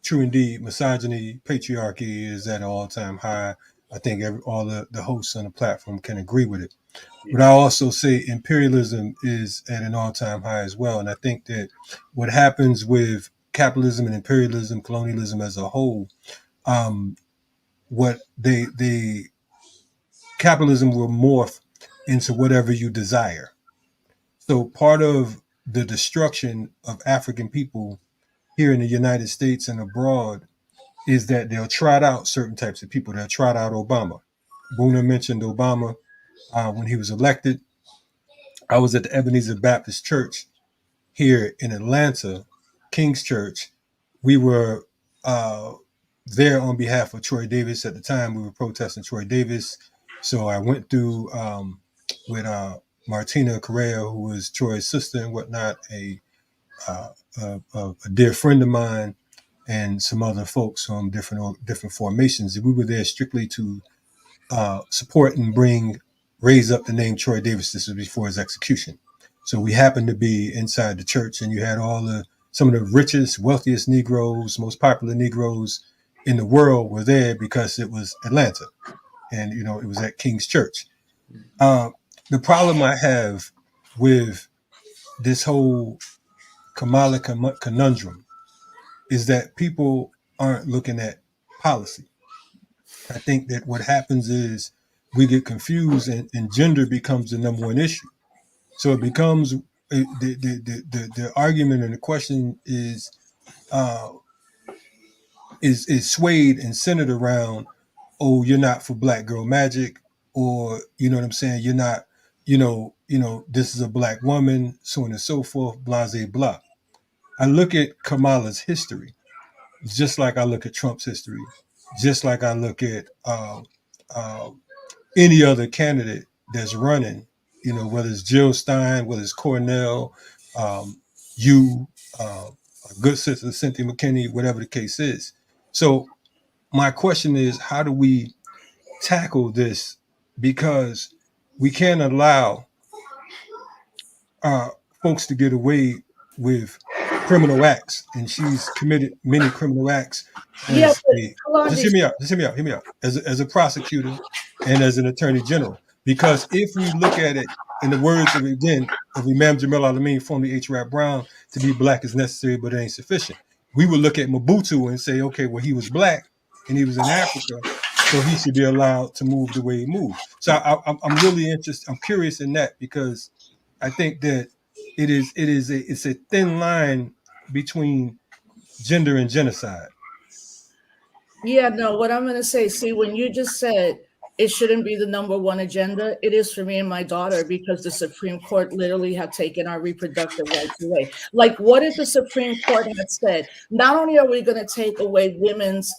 true indeed, misogyny, patriarchy is at an all-time high. I think all the hosts on the platform can agree with it. But I also say imperialism is at an all-time high as well. And I think that what happens with capitalism and imperialism, colonialism as a whole, um, what they capitalism will morph into whatever you desire. So part of the destruction of African people here in the United States and abroad is that they'll trot out certain types of people. They'll trot out Obama. Boona mentioned Obama when he was elected. I was at the Ebenezer Baptist Church here in Atlanta, King's Church. We were there on behalf of Troy Davis. At the time, we were protesting Troy Davis. So I went through with Martina Correa, who was Troy's sister and whatnot, uh, a dear friend of mine, and some other folks from different formations. We were there strictly to support and raise up the name Troy Davis. This was before his execution. So we happened to be inside the church, and you had some of the richest, wealthiest Negroes, most popular Negroes in the world were there because it was Atlanta, and it was at King's Church. Uh, the problem I have with this whole Kamala conundrum is that people aren't looking at policy. I think that what happens is we get confused, and gender becomes the number one issue. So it becomes the argument and the question uh, is swayed and centered around, oh, you're not for black girl magic, or you know what I'm saying, you're not, this is a black woman, so on and so forth, blah blah blah. I look at Kamala's history, just like I look at Trump's history, just like I look at uh, any other candidate that's running, whether it's Jill Stein, whether it's Cornell, um, you, a good sister, Cynthia McKinney, whatever the case is. So my question is, how do we tackle this? Because we can't allow uh, folks to get away with criminal acts, and she's committed many criminal acts Yeah, as but a just Kalonji, hear me out, hear me out, as a prosecutor and as an attorney general. Because if we look at it in the words of, again, of Imam Jamil Alameen, formerly H. Rap Brown, to be black is necessary, but it ain't sufficient. We would look at Mobutu and say, okay, well, he was black and he was in Africa, so he should be allowed to move the way he moved. So I'm really interested. I'm curious in that because I think that it's a thin line between gender and genocide. yeah, no, what I'm going to say, see, when you just said it shouldn't be the number one agenda, it is for me and my daughter because the Supreme Court literally have taken our reproductive rights away. Like, what if the Supreme Court had said, not only are we going to take away women's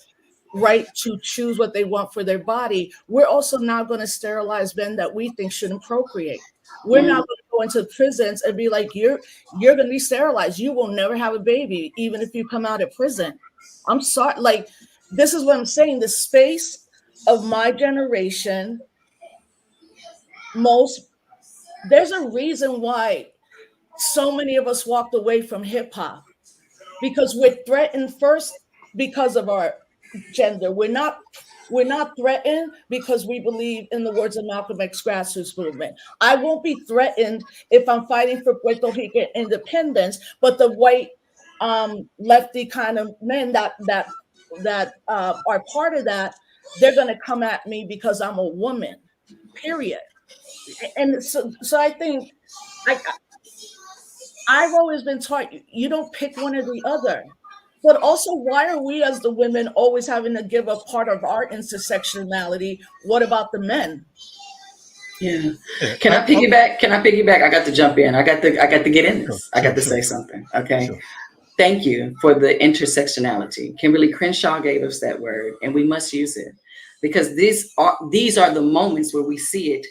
right to choose what they want for their body, we're also now going to sterilize men that we think shouldn't procreate. We're now going to go into prisons and be like, you're going to be sterilized. You will never have a baby, even if you come out of prison. I'm sorry, like this is what I'm saying. The space of my generation, most there's a reason why so many of us walked away from hip hop because we're threatened first because of our gender. We're not threatened because we believe in the words of Malcolm X grassroots movement. I won't be threatened if I'm fighting for Puerto Rican independence, but the white lefty kind of men that are part of that, they're going to come at me because I'm a woman. Period. And so I think I I've always been taught you don't pick one or the other. But also, why are we as the women always having to give up part of our intersectionality? What about the men? Yeah. Yeah, Can I piggyback? Can I piggyback? I got to jump in. I got to get in sure, this. I got sure, to sure, say something. Okay. sure. Thank you for the intersectionality. Kimberly Crenshaw gave us that word, and we must use it because these are the moments where we see it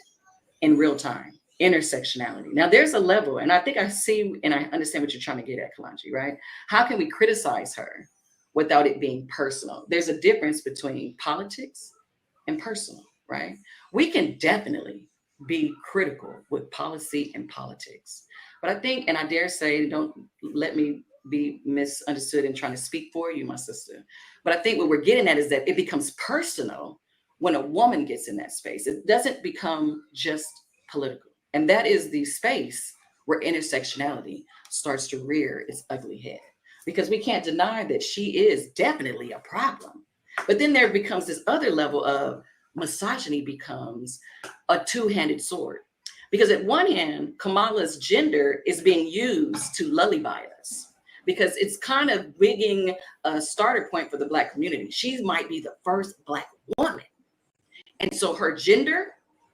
in real time. Intersectionality. Now, there's a level, and I think I see and I understand what you're trying to get at, Kalanji, right? How can we criticize her without it being personal? There's a difference between politics and personal, right? We can definitely be critical with policy and politics. But I think, and I dare say, don't let me be misunderstood in trying to speak for you, my sister. But I think what we're getting at is that it becomes personal when a woman gets in that space. It doesn't become just political. And that is the space where intersectionality starts to rear its ugly head. Because we can't deny that she is definitely a problem. But then there becomes this other level of misogyny becomes a two-handed sword. Because at one hand, Kamala's gender is being used to lullaby us, because it's kind of bringing a starter point for the Black community. She might be the first Black woman. And so her gender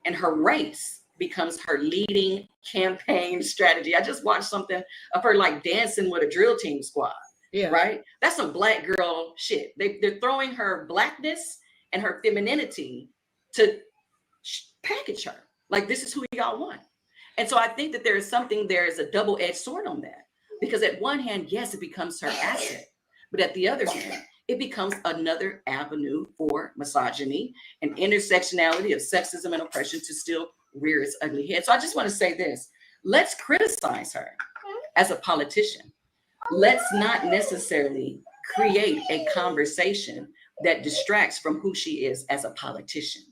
and her race becomes her leading campaign strategy. I just watched something of her like dancing with a drill team squad. Yeah. Right? That's some Black girl shit. They're throwing her Blackness and her femininity to package her. Like, this is who y'all want. And so I think that there is a double-edged sword on that. Because at one hand, yes, it becomes her asset. But at the other hand, it becomes another avenue for misogyny and intersectionality of sexism and oppression to still rear its ugly head. So I just want to say this. Let's criticize her as a politician. Let's not necessarily create a conversation that distracts from who she is as a politician.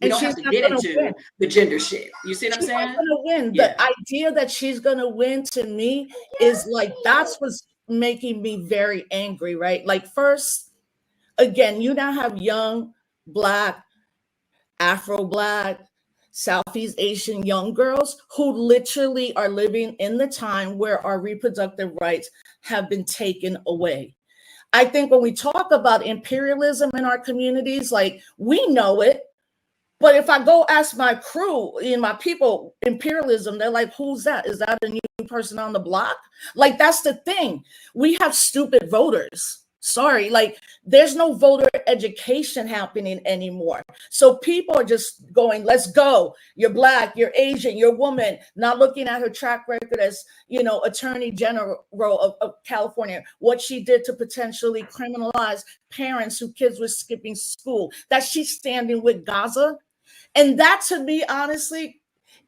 We don't have to get into the gender shit. You see what I'm saying? She's not gonna win. Yeah. The idea that she's gonna win, to me, is like, that's what's making me very angry, right? Like, first, again, you now have young Black, Afro-Black, Southeast Asian young girls who literally are living in the time where our reproductive rights have been taken away. I think when we talk about imperialism in our communities, like, we know it. But if I go ask my crew and my people, imperialism, they're like, who's that? Is that a new person on the block? Like, that's the thing. We have stupid voters. Sorry, like, there's no voter education happening anymore. So people are just going, let's go. You're Black, you're Asian, you're a woman, not looking at her track record as, Attorney General of California, what she did to potentially criminalize parents whose kids were skipping school, that she's standing with Gaza. And that, to me, honestly,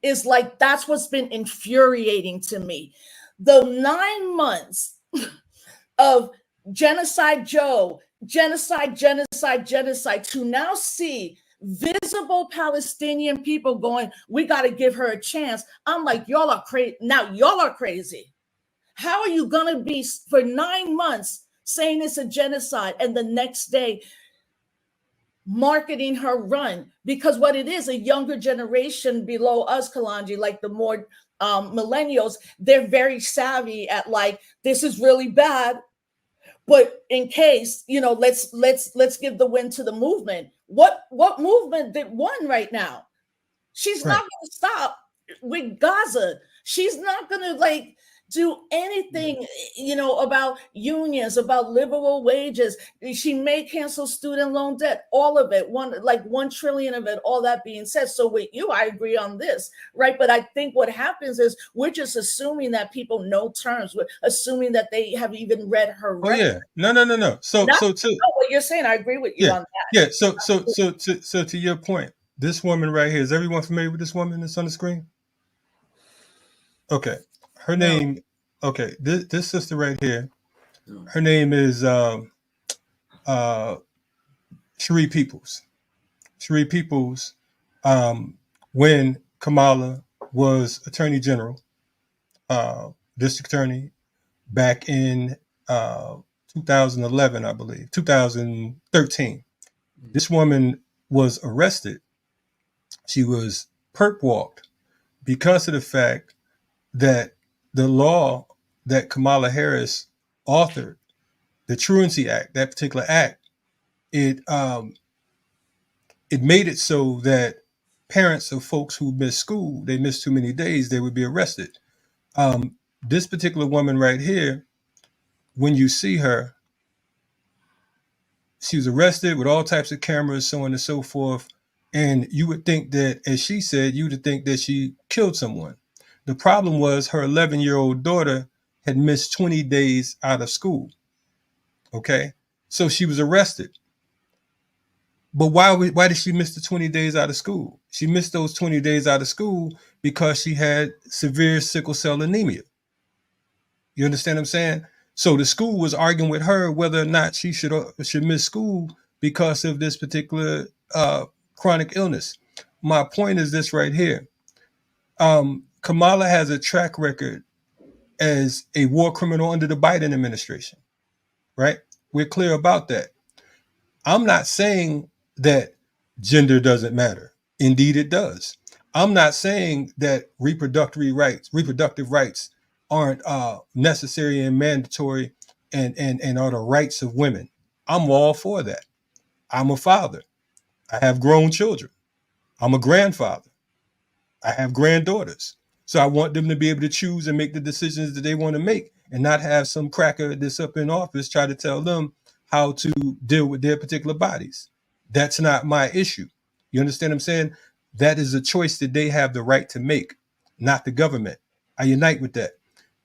is like, that's what's been infuriating to me. The 9 months of Genocide Joe, genocide, to now see visible Palestinian people going, we got to give her a chance. I'm like, y'all are crazy. Now y'all are crazy. How are you going to be for 9 months saying it's a genocide and the next day marketing her run? Because what it is, a younger generation below us, Kalanji, like the more millennials, they're very savvy at like, this is really bad. But in case, let's give the win to the movement. What movement that won right now? She's not going to stop with Gaza. She's not going to do anything, about unions, about livable wages. She may cancel student loan debt, all of it, $1 trillion of it, all that being said. So with you, I agree on this, right? But I think what happens is we're just assuming that people know terms. We're assuming that they have even read her. Oh, yeah. No. So what you're saying, I agree with you on that. Yeah. So to your point, this woman right here, is everyone familiar with this woman that's on the screen? Okay. Her name, this sister right here, her name is Cherie Peoples. Cherie Peoples, when Kamala was Attorney General, District Attorney, back in 2011, I believe, 2013. This woman was arrested. She was perp walked because of the fact that the law that Kamala Harris authored, the Truancy Act, that particular act, it made it so that parents of folks who missed school, they missed too many days, they would be arrested. This particular woman right here, when you see her, she was arrested with all types of cameras, so on and so forth. And you would think that, as she said, you would think that she killed someone. The problem was her 11-year-old daughter had missed 20 days out of school. Okay. So she was arrested. But why did she miss the 20 days out of school? She missed those 20 days out of school because she had severe sickle cell anemia. You understand what I'm saying? So the school was arguing with her whether or not she should miss school because of this particular chronic illness. My point is this right here. Kamala has a track record as a war criminal under the Biden administration, right? We're clear about that. I'm not saying that gender doesn't matter. Indeed, it does. I'm not saying that reproductive rights aren't necessary and mandatory and are the rights of women. I'm all for that. I'm a father. I have grown children. I'm a grandfather. I have granddaughters. So I want them to be able to choose and make the decisions that they want to make and not have some cracker that's up in office try to tell them how to deal with their particular bodies. That's not my issue. You understand what I'm saying? That is a choice that they have the right to make, not the government. I unite with that.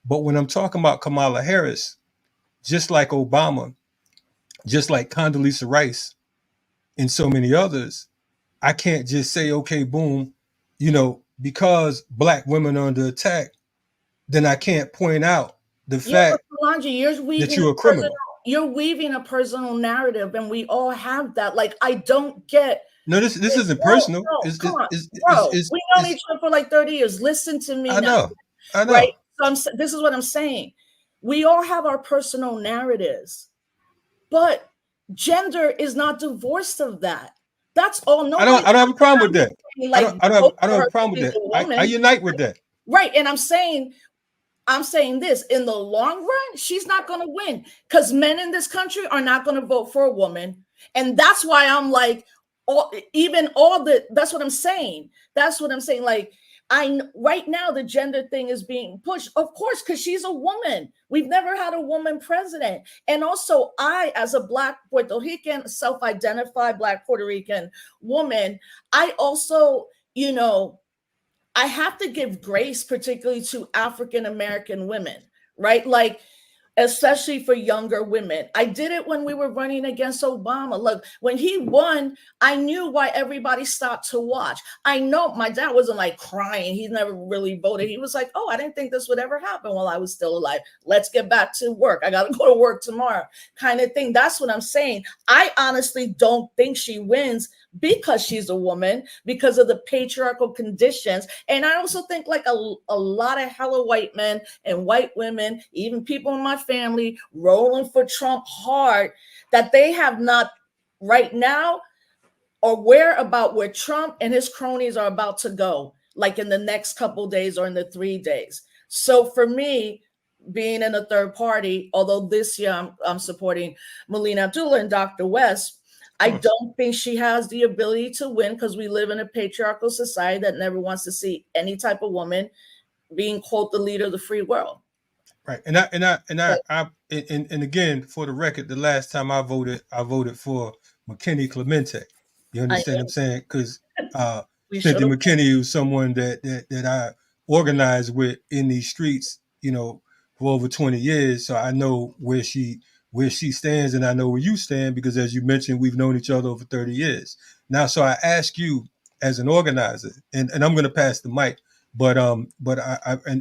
But when I'm talking about Kamala Harris, just like Obama, just like Condoleezza Rice, and so many others, I can't just say, okay, boom, because black women are under attack, then I can't point out the Yeah, but fact Solange, that you're a criminal. you're weaving a personal narrative, and we all have that. Like, I don't get. No, this isn't personal. No, come on, It's, bro. it's, We known each other for like 30 years. Listen to me I now, know. right? So this is what I'm saying. We all have our personal narratives, but gender is not divorced of that. That's all. I don't have a problem with that. Like, I don't have a problem with that. I unite with that. Right, and I'm saying this, in the long run, she's not going to win because men in this country are not going to vote for a woman. And that's why I'm like, that's what I'm saying. That's what I'm saying. Like, right now, the gender thing is being pushed, of course, because she's a woman. We've never had a woman president. And also, I, as a Black Puerto Rican, self-identified Black Puerto Rican woman, I also, I have to give grace, particularly to African American women, right? Like, especially for younger women. I did it when we were running against Obama. Look, when he won, I knew why everybody stopped to watch. I know my dad wasn't like crying. He never really voted. He was like, oh, I didn't think this would ever happen while I was still alive. Let's get back to work. I got to go to work tomorrow, kind of thing. That's what I'm saying. I honestly don't think she wins because she's a woman, because of the patriarchal conditions. And I also think like a lot of hella white men and white women, even people in my family rolling for Trump hard, that they have not right now or aware about where Trump and his cronies are about to go, like in the next couple days or in the 3 days. So for me, being in a third party, although this year I'm supporting Melina Abdullah and Dr. West, I don't think she has the ability to win because we live in a patriarchal society that never wants to see any type of woman being, quote, the leader of the free world. Right. And again, for the record, the last time I voted for McKinney Clemente. You understand what I'm saying? Because Cynthia McKinney was someone that I organized with in these streets, for over 20 years. So I know where she stands, and I know where you stand, because as you mentioned, we've known each other over 30 years. Now, so I ask you as an organizer, and I'm going to pass the mic, but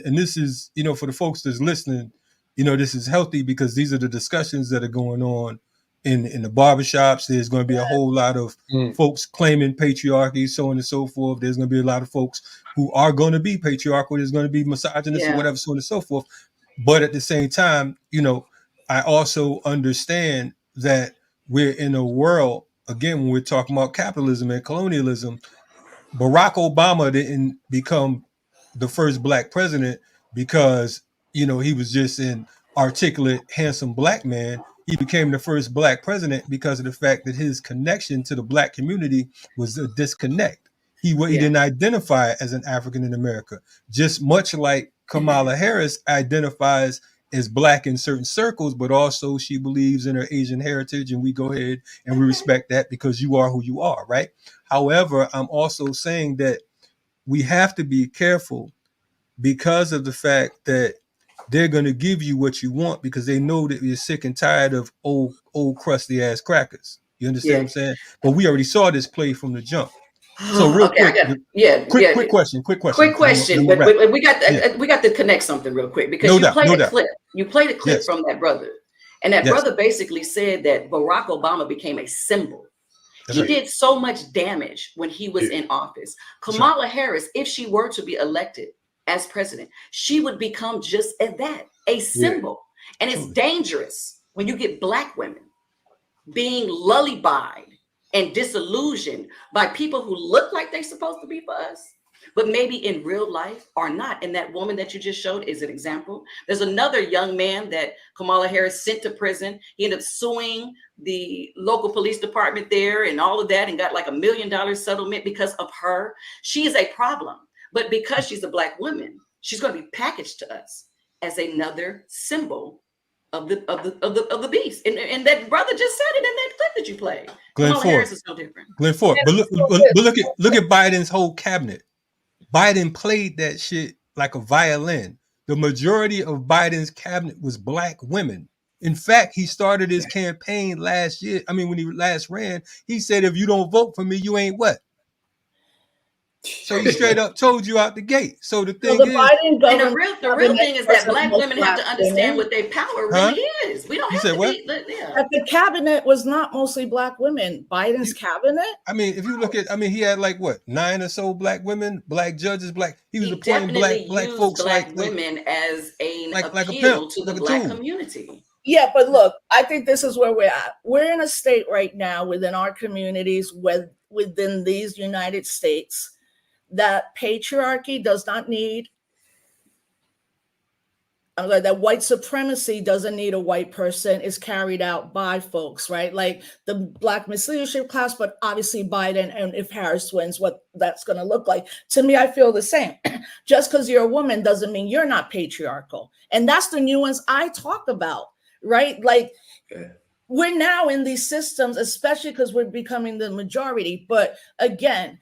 this is, for the folks that's listening, this is healthy because these are the discussions that are going on in the barbershops. There's going to be a whole lot of folks claiming patriarchy, so on and so forth. There's going to be a lot of folks who are going to be patriarchal. There's going to be misogynists or whatever, so on and so forth. But at the same time, I also understand that we're in a world, again, when we're talking about capitalism and colonialism, Barack Obama didn't become the first Black president because, he was just an articulate, handsome Black man. He became the first Black president because of the fact that his connection to the Black community was a disconnect. He didn't identify as an African in America, just much like Kamala Harris identifies as Black in certain circles, but also she believes in her Asian heritage, and we go ahead and we respect that because you are who you are, right? However, I'm also saying that we have to be careful because of the fact that they're going to give you what you want because they know that you're sick and tired of old crusty ass crackers. You understand what I'm saying? But we already saw this play from the jump. So real Okay, I quick, got yeah, yeah. quick question, Quick question, then we'll but, wrap. we got Yeah, we got to connect something real quick because no you doubt, played no a doubt. clip. You played a clip Yes, from that brother, and that yes, brother basically said that Barack Obama became a symbol. that's He right. did so much damage when he was in office. That's right. Kamala Harris, if she were to be elected as president, she would become just as that, a symbol. And it's Absolutely. dangerous when you get Black women being lullabied and disillusioned by people who look like they're supposed to be for us, but maybe in real life are not. And that woman that you just showed is an example. There's another young man that Kamala Harris sent to prison. He ended up suing the local police department there and all of that and got like $1 million settlement because of her. She is a problem, but because she's a Black woman, she's going to be packaged to us as another symbol of the beast. And that brother just said it in that clip that you played. Glenn Kamala Ford. Harris is no different. Glenn Ford. But look at Biden's whole cabinet. Biden played that shit like a violin. The majority of Biden's cabinet was Black women. In fact, he started his campaign last year. I mean, when he last ran, he said, if you don't vote for me, you ain't what? So he straight up told you out the gate. So the So thing the is, Biden And government the real thing is that wasn't Black most women have Black to understand women. what their power huh? really is. We don't You have said to what? be, yeah. That the cabinet was not mostly Black women. Biden's You, cabinet. I mean, if you look at, I mean, he had like what, 9 or so Black women, Black judges, Black. He was He appointing definitely black used folks Black women as an like a pimp, appeal to the like a Black tool. community. Yeah, but look, I think this is where we're at. We're in a state right now within our communities, within these United States, that patriarchy does not need, that white supremacy doesn't need a white person. Is carried out by folks, right? Like the Black Miss Leadership class, but obviously Biden, and if Harris wins, what that's going to look like. To me, I feel the same. Just because you're a woman doesn't mean you're not patriarchal. And that's the nuance I talk about, right? Like, we're now in these systems, especially because we're becoming the majority. But again,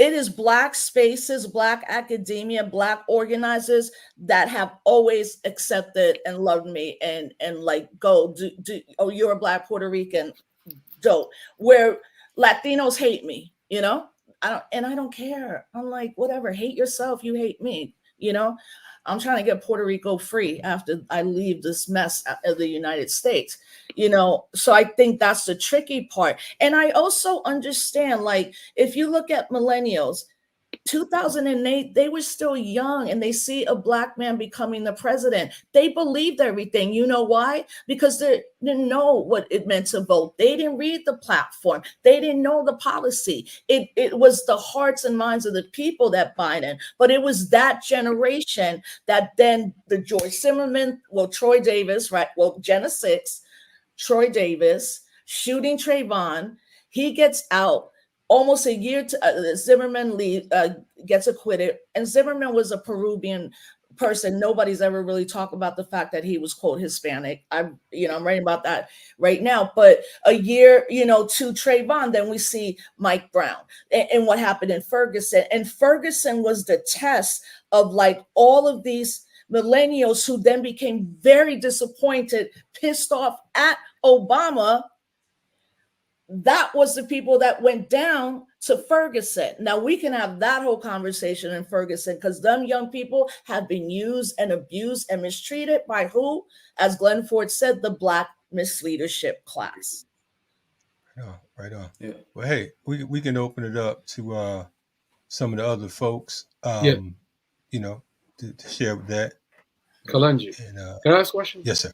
it is Black spaces, Black academia, Black organizers that have always accepted and loved me and like, go do oh, you're a Black Puerto Rican, dope. Where Latinos hate me, I don't care. I'm like, whatever, hate yourself, you hate me, I'm trying to get Puerto Rico free after I leave this mess of the United States, so I think that's the tricky part. And I also understand, like, if you look at millennials, 2008, they were still young and they see a Black man becoming the president. They believed everything. You know why? Because they didn't know what it meant to vote. They didn't read the platform. They didn't know the policy. It was the hearts and minds of the people that Biden, but it was that generation that then the George Zimmerman, Troy Davis, right? Jenna 6, Troy Davis, shooting Trayvon. He gets out. Almost a year to Zimmerman gets acquitted, and Zimmerman was a Peruvian person. Nobody's ever really talked about the fact that he was, quote, Hispanic. I'm writing about that right now. But a year, to Trayvon, then we see Mike Brown and what happened in Ferguson. And Ferguson was the test of like all of these millennials who then became very disappointed, pissed off at Obama. That was the people that went down to Ferguson. Now we can have that whole conversation in Ferguson because them young people have been used and abused and mistreated by who? As Glenn Ford said, the Black Misleadership class. Right on. Yeah. Well, hey, we can open it up to some of the other folks, Yeah. To share with that. Kalanji, And, can I ask a question? yes, sir.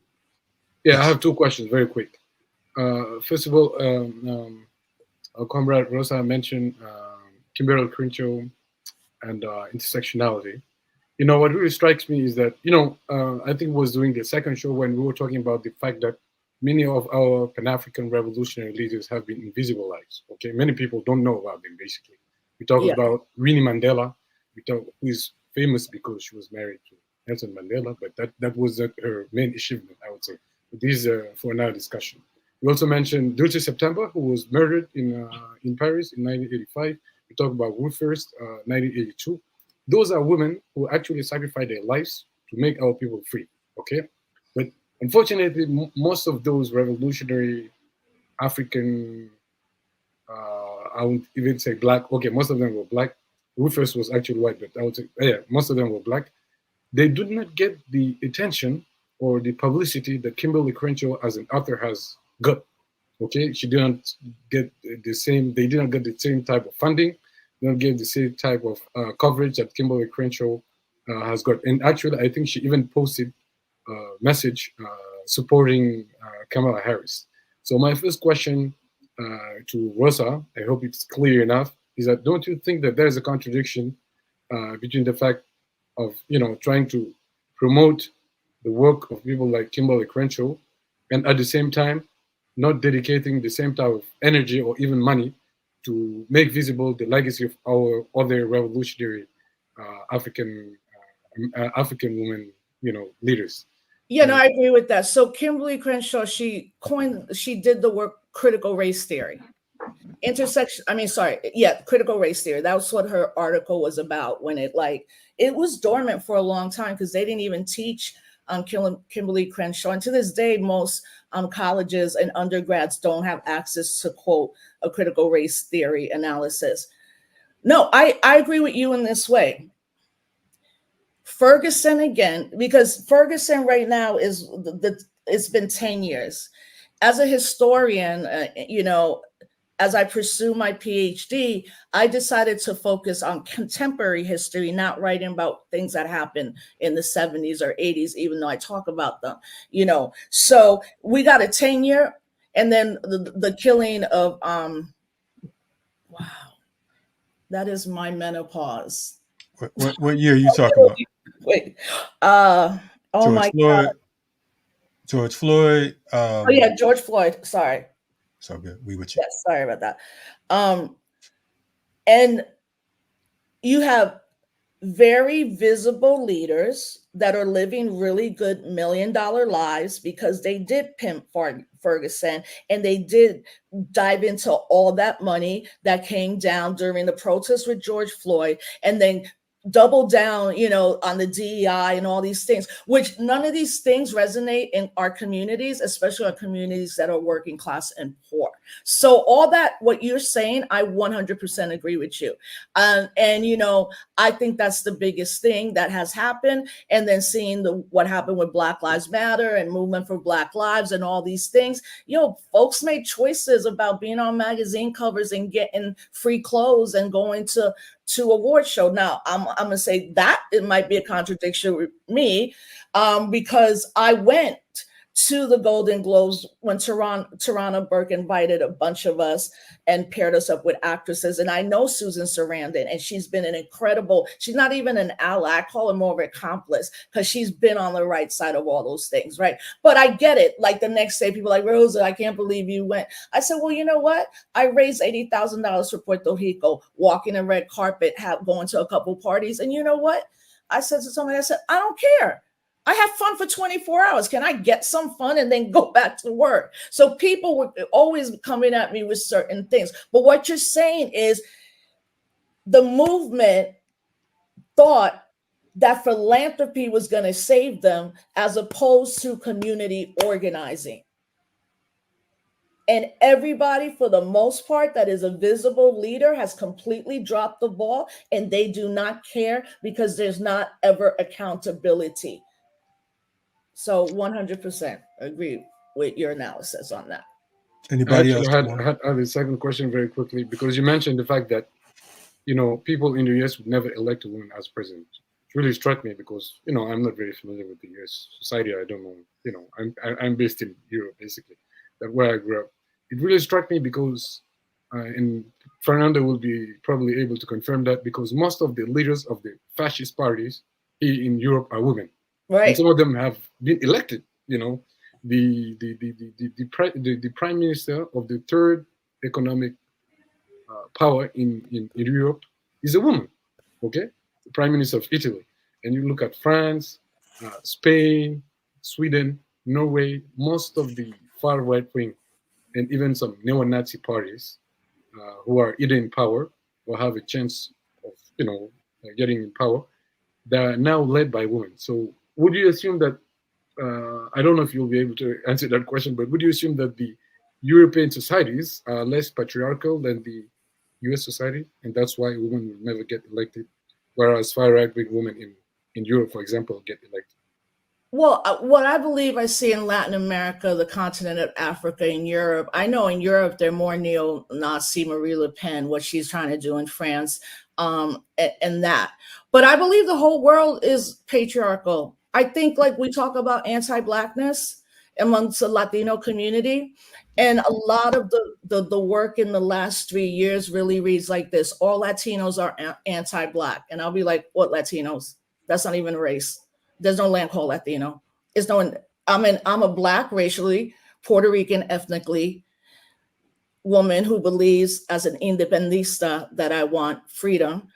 Yeah, Yes. I have 2 questions very quick. First of all, our comrade Rosa mentioned Kimberly Crenshaw and intersectionality. What really strikes me is that, I think it was during the second show when we were talking about the fact that many of our Pan-African revolutionary leaders have been invisibilized. Okay, many people don't know about them, basically. We talk about Winnie Mandela, who is famous because she was married to Nelson Mandela, but that was her main achievement, I would say. But this is for another discussion. We also mentioned Dulce September, who was murdered in Paris in 1985. We talk about Ruth First, 1982. Those are women who actually sacrificed their lives to make our people free, okay? But unfortunately, most of those revolutionary African I would even say black. Okay, most of them were black. Rufus was actually white, but I would say, yeah, most of them were black. They did not get the attention or the publicity that Kimberly Crenshaw as an author has got. Okay, she didn't get the same. They didn't get the same type of funding. They don't get the same type of coverage that Kimberly Crenshaw has got. And actually, I think she even posted a message supporting Kamala Harris. So my first question to Rosa, I hope it's clear enough, is that don't you think that there is a contradiction between the fact of trying to promote the work of people like Kimberly Crenshaw, and at the same time not dedicating the same type of energy or even money to make visible the legacy of our other revolutionary African women, leaders? Yeah, no, I agree with that. So Kimberly Crenshaw, she did the work critical race theory. Critical race theory. That was what her article was about when it was dormant for a long time because they didn't even teach Kimberly Crenshaw. And to this day, most colleges and undergrads don't have access to, quote, a critical race theory analysis. No, I agree with you in this way. Ferguson again, because Ferguson right now it's been 10 years. As a historian, as I pursue my PhD, I decided to focus on contemporary history, not writing about things that happened in the 70s or 80s, even though I talk about them, So we got a 10-year, and then the killing of, wow, that is my menopause. What year are you talking about? Wait, oh my God. George Floyd. Oh yeah, George Floyd. Sorry. So good. We with you. Yes, sorry about that. And you have very visible leaders that are living really good $1 million lives because they did pimp Ferguson and they did dive into all that money that came down during the protests with George Floyd, and then double down, on the DEI and all these things, which none of these things resonate in our communities, especially our communities that are working class and poor. So all that, what you're saying, I 100% agree with you. And I think that's the biggest thing that has happened. And then seeing what happened with Black Lives Matter and movement for Black lives and all these things, folks made choices about being on magazine covers and getting free clothes and going to award show. Now I'm gonna say that it might be a contradiction with me, because I went to the Golden Globes when Tarana Burke invited a bunch of us and paired us up with actresses. And I know Susan Sarandon, and she's been an incredible, she's not even an ally, I call her more of an accomplice, because she's been on the right side of all those things, right? But I get it. Like the next day, people are like, Rosa, I can't believe you went. I said, well, you know what? I raised $80,000 for Puerto Rico, walking a red carpet, going to a couple parties. And you know what? I said to somebody, I said, I don't care. I have fun for 24 hours. Can I get some fun and then go back to work? So people were always coming at me with certain things. But what you're saying is the movement thought that philanthropy was going to save them as opposed to community organizing. And everybody, for the most part, that is a visible leader has completely dropped the ball, and they do not care because there's not ever accountability. So 100% agree with your analysis on that. Anybody else? I had a second question very quickly, because you mentioned the fact that, people in the US would never elect a woman as president. It really struck me because, I'm not very familiar with the US society. I don't know, I'm based in Europe, basically, that's where I grew up. It really struck me because, and Fernando will be probably able to confirm that, because most of the leaders of the fascist parties here in Europe are women. Right. And some of them have been elected. The prime minister of the third economic power in Europe is a woman. Okay, the prime minister of Italy. And you look at France, Spain, Sweden, Norway. Most of the far right wing and even some neo-Nazi parties who are either in power or have a chance of getting in power, they are now led by women. So would you assume that, I don't know if you'll be able to answer that question, but would you assume that the European societies are less patriarchal than the U.S. society, and that's why women will never get elected, whereas far right-wing women in Europe, for example, get elected. Well, what I believe I see in Latin America, the continent of Africa, and Europe, I know in Europe they're more neo-Nazi, Marie Le Pen, what she's trying to do in France, and that. But I believe the whole world is patriarchal. I think, like, we talk about anti-Blackness amongst the Latino community, and a lot of the work in the last 3 years really reads like this: all Latinos are anti-Black, and I'll be like, what Latinos? That's not even a race. There's no land called Latino. It's no. I'm a Black, racially Puerto Rican, ethnically woman who believes as an independista that I want freedom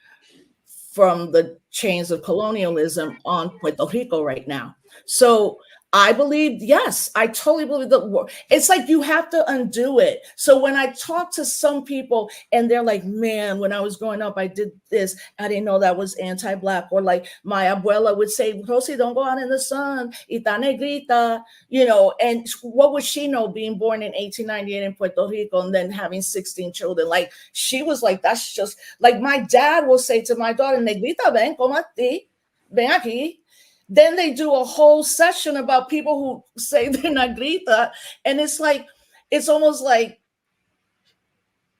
from the chains of colonialism on Puerto Rico right now. So I believe, yes, I totally believe that it's like you have to undo it. So when I talk to some people and they're like, man, when I was growing up, I did this. I didn't know that was anti-Black. Or like my abuela would say, Rosie, don't go out in the sun. Ita negrita, you know, and what would she know being born in 1898 in Puerto Rico and then having 16 children? Like she was like, that's just like my dad will say to my daughter, negrita, ven, comati, ven aquí. Then they do a whole session about people who say they're negrita. And it's like, it's almost like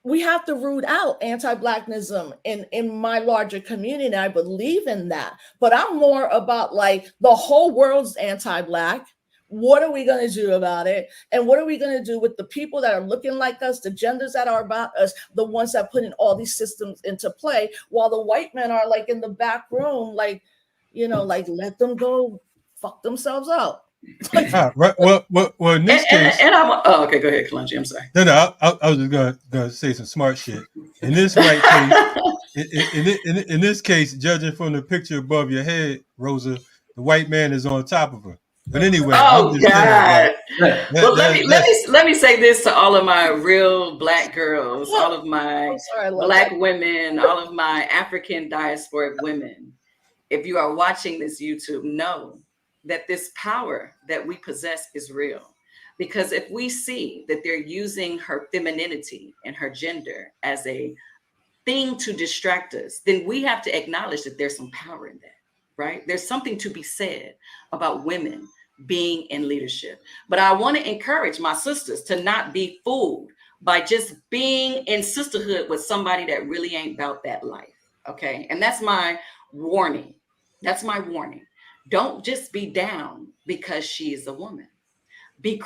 we have to root out anti-Blacknism in my larger community. I believe in that. But I'm more about like the whole world's anti-Black. What are we going to do about it? And what are we going to do with the people that are looking like us, the genders that are about us, the ones that put in all these systems into play, while the white men are like in the back room, like, you know, like let them go fuck themselves up. Right. Well, in this case, and I'm okay. Go ahead, Kalonji. I'm sorry. no. I was just gonna say some smart shit. In this right case, in this case, judging from the picture above your head, Rosa, the white man is on top of her. But anyway, I'm Oh just saying, God! Well, let me say this to all of my real Black girls, all of my Black women, all of my African diasporic women. If you are watching this YouTube, know that this power that we possess is real. Because if we see that they're using her femininity and her gender as a thing to distract us, then we have to acknowledge that there's some power in that, right? There's something to be said about women being in leadership. But I want to encourage my sisters to not be fooled by just being in sisterhood with somebody that really ain't about that life, okay? And that's my warning. That's my warning. Don't just be down because she is a woman. Be